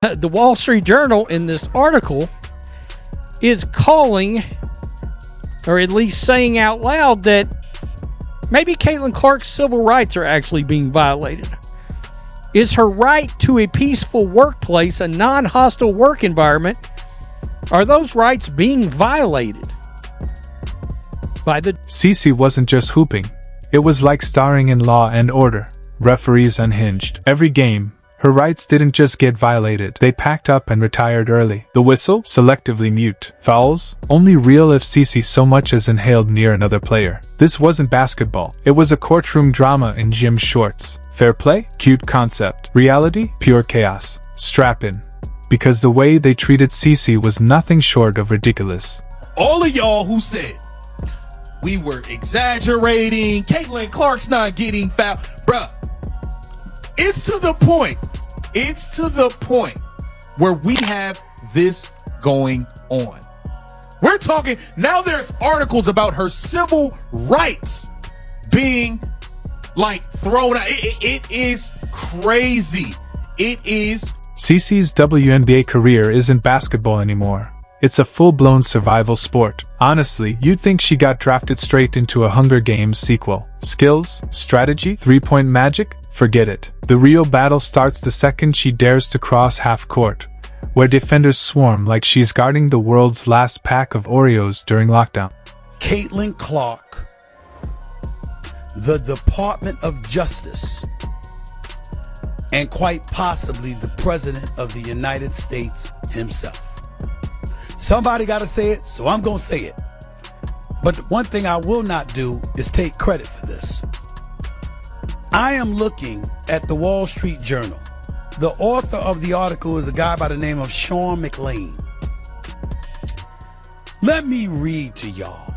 The Wall Street Journal in this article is calling, or at least saying out loud, that maybe Caitlin Clark's civil rights are actually being violated. Is her right to a peaceful workplace, a non-hostile work environment, are those rights being violated by the... Cece wasn't just hooping. It was like starring in Law and Order. Referees unhinged. Every game, her rights didn't just get violated. They packed up and retired early. The whistle? Selectively mute. Fouls? Only real if Cece so much as inhaled near another player. This wasn't basketball. It was a courtroom drama in gym shorts. Fair play? Cute concept. Reality? Pure chaos. Strap in. Because the way they treated Cece was nothing short of ridiculous. All of y'all who said we were exaggerating, Caitlin Clark's not getting fouled, bruh, it's to the point where we have this going on. We're talking, now there's articles about her civil rights being like thrown out. It is crazy. It is. Cece's WNBA career isn't basketball anymore. It's a full-blown survival sport. Honestly, you'd think she got drafted straight into a Hunger Games sequel. Skills? Strategy? Three-point magic? Forget it. The real battle starts the second she dares to cross half-court, where defenders swarm like she's guarding the world's last pack of Oreos during lockdown. Caitlin Clark, the Department of Justice, and quite possibly the President of the United States himself. Somebody got to say it, so I'm going to say it. But the one thing I will not do is take credit for this. I am looking at the Wall Street Journal. The author of the article is a guy by the name of Sean McLean. Let me read to y'all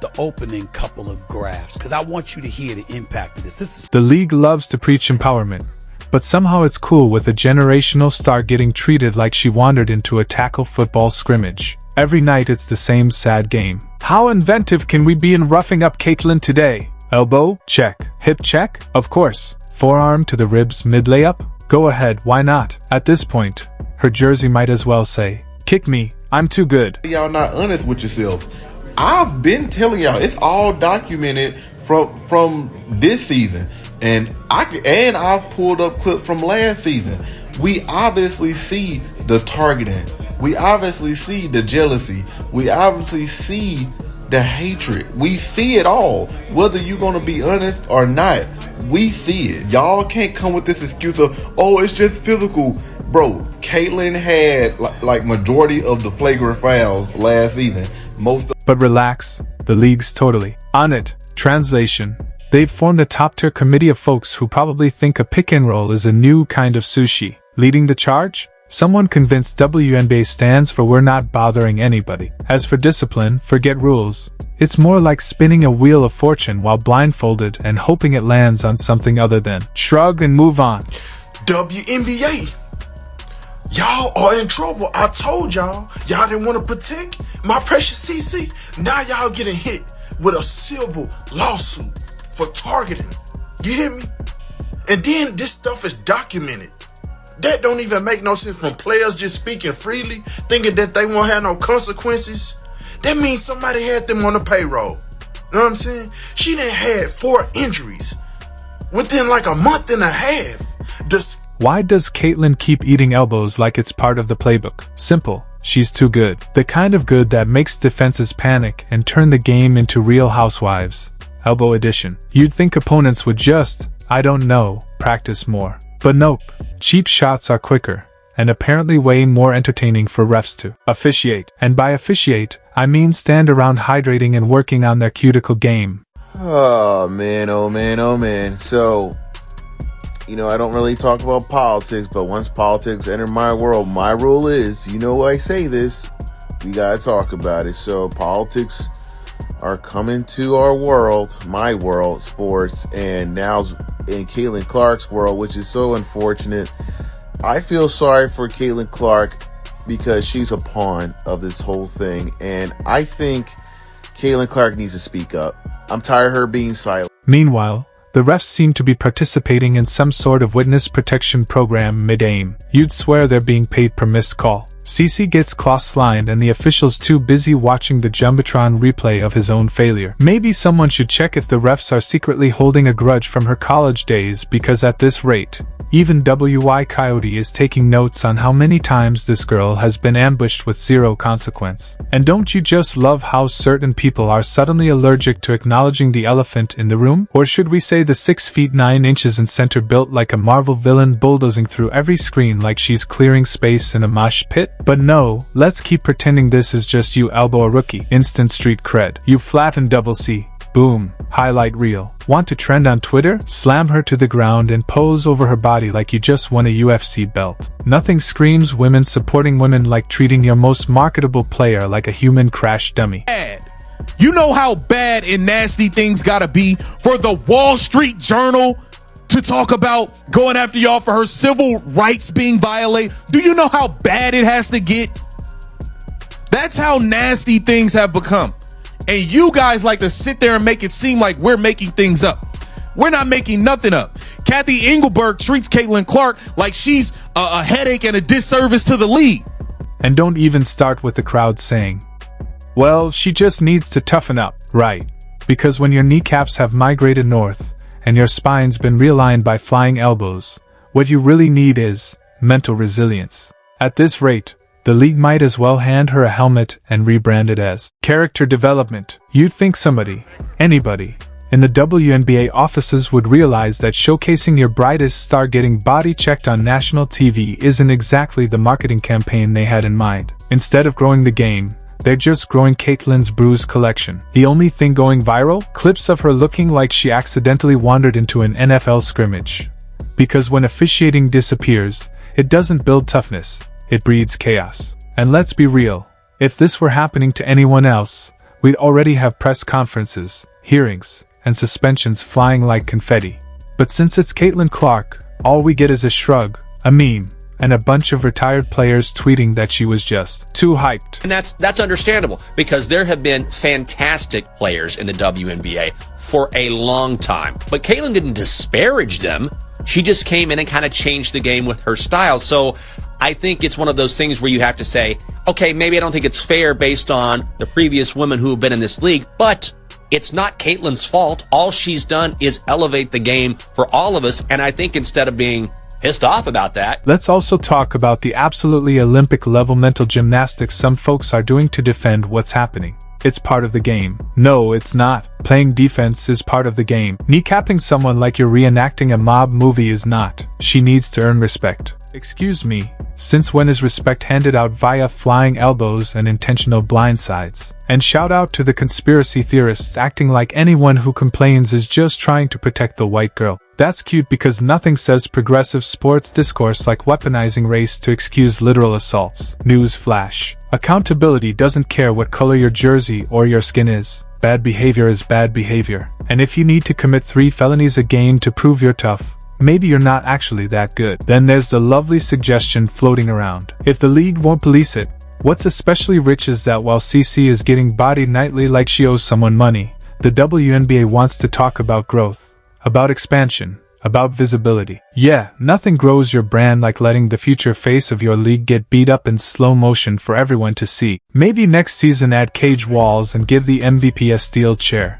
the opening couple of graphs, because I want you to hear the impact of this. The league loves to preach empowerment, but somehow it's cool with a generational star getting treated like she wandered into a tackle football scrimmage. Every night it's the same sad game. How inventive can we be in roughing up Caitlin today? Elbow? Check. Hip check? Of course. Forearm to the ribs mid-layup? Go ahead, why not? At this point, her jersey might as well say, "Kick me, I'm too good." Y'all not honest with yourselves. I've been telling y'all, it's all documented from this season. And I've pulled up clips from last season. We obviously see the targeting. We obviously see the jealousy. We obviously see the hatred. We see it all. Whether you're going to be honest or not, we see it. Y'all can't come with this excuse of, oh, it's just physical. Bro, Caitlin had like majority of the flagrant fouls last season. But relax, the league's totally on it. Translation. They've formed a top-tier committee of folks who probably think a pick-and-roll is a new kind of sushi. Leading the charge? Someone convinced WNBA stands for "we're not bothering anybody." As for discipline, forget rules. It's more like spinning a wheel of fortune while blindfolded and hoping it lands on something other than shrug and move on. WNBA, y'all are in trouble. I told y'all didn't want to protect my precious CC. Now y'all getting hit with a civil lawsuit for targeting. You hear me? And then this stuff is documented. That don't even make no sense from players just speaking freely, thinking that they won't have no consequences. That means somebody had them on the payroll. You know what I'm saying? She done had 4 injuries within like a month and a half. Why does Caitlin keep eating elbows like it's part of the playbook? Simple. She's too good. The kind of good that makes defenses panic and turn the game into Real Housewives. Elbow edition. You'd think opponents would just, I don't know, practice more. But nope. Cheap shots are quicker, and apparently way more entertaining for refs to officiate. And by officiate, I mean stand around hydrating and working on their cuticle game. Oh man, oh man, oh man. So, I don't really talk about politics, but once politics enter my world, my rule is, I say this, we gotta talk about it. So politics are coming to our world, my world, sports, and now in Caitlin Clark's world, which is so unfortunate. I feel sorry for Caitlin Clark because she's a pawn of this whole thing, and I think Caitlin Clark needs to speak up. I'm tired of her being silent. Meanwhile, The refs seem to be participating in some sort of witness protection program mid-aim. You'd swear they're being paid per missed call. CC gets cross-lined and the official's too busy watching the Jumbotron replay of his own failure. Maybe someone should check if the refs are secretly holding a grudge from her college days, because at this rate, even WY Coyote is taking notes on how many times this girl has been ambushed with zero consequence. And don't you just love how certain people are suddenly allergic to acknowledging the elephant in the room? Or should we say the 6 feet 9 inches in center built like a Marvel villain bulldozing through every screen like she's clearing space in a mosh pit? But no, let's keep pretending this is just you elbow a rookie. Instant street cred. You flatten double C. Boom. Highlight reel. Want to trend on Twitter? Slam her to the ground and pose over her body like you just won a UFC belt. Nothing screams women supporting women like treating your most marketable player like a human crash dummy. You know how bad and nasty things gotta be for the Wall Street Journal to talk about going after y'all for her civil rights being violated? Do you know how bad it has to get? That's how nasty things have become. And you guys like to sit there and make it seem like we're making things up. We're not making nothing up. Kathy Engelberg treats Caitlin Clark like she's a headache and a disservice to the league. And don't even start with the crowd saying, well, she just needs to toughen up, right? Because when your kneecaps have migrated north, and your spine's been realigned by flying elbows, what you really need is mental resilience. At this rate, the league might as well hand her a helmet and rebrand it as character development. You'd think somebody, anybody, in the WNBA offices would realize that showcasing your brightest star getting body checked on national TV isn't exactly the marketing campaign they had in mind. Instead of growing the game, they're just growing Caitlin's bruise collection. The only thing going viral? Clips of her looking like she accidentally wandered into an NFL scrimmage. Because when officiating disappears, it doesn't build toughness, it breeds chaos. And let's be real, if this were happening to anyone else, we'd already have press conferences, hearings, and suspensions flying like confetti. But since it's Caitlin Clark, all we get is a shrug, a meme, and a bunch of retired players tweeting that she was just too hyped. And that's understandable, because there have been fantastic players in the WNBA for a long time. But Caitlin didn't disparage them. She just came in and kind of changed the game with her style. So I think it's one of those things where you have to say, okay, maybe I don't think it's fair based on the previous women who have been in this league, but it's not Caitlin's fault. All she's done is elevate the game for all of us. And I think instead of being pissed off about that, let's also talk about the absolutely Olympic-level mental gymnastics some folks are doing to defend what's happening. It's part of the game. No, it's not. Playing defense is part of the game. Kneecapping someone like you're reenacting a mob movie is not. She needs to earn respect. Excuse me, since when is respect handed out via flying elbows and intentional blindsides? And shout out to the conspiracy theorists acting like anyone who complains is just trying to protect the white girl. That's cute because nothing says progressive sports discourse like weaponizing race to excuse literal assaults. News flash. Accountability doesn't care what color your jersey or your skin is. Bad behavior is bad behavior. And if you need to commit 3 felonies a game to prove you're tough, maybe you're not actually that good. Then there's the lovely suggestion floating around. If the league won't police it, what's especially rich is that while CC is getting bodied nightly like she owes someone money, the WNBA wants to talk about growth, about expansion, about visibility. Yeah, nothing grows your brand like letting the future face of your league get beat up in slow motion for everyone to see. Maybe next season add cage walls and give the MVP a steel chair.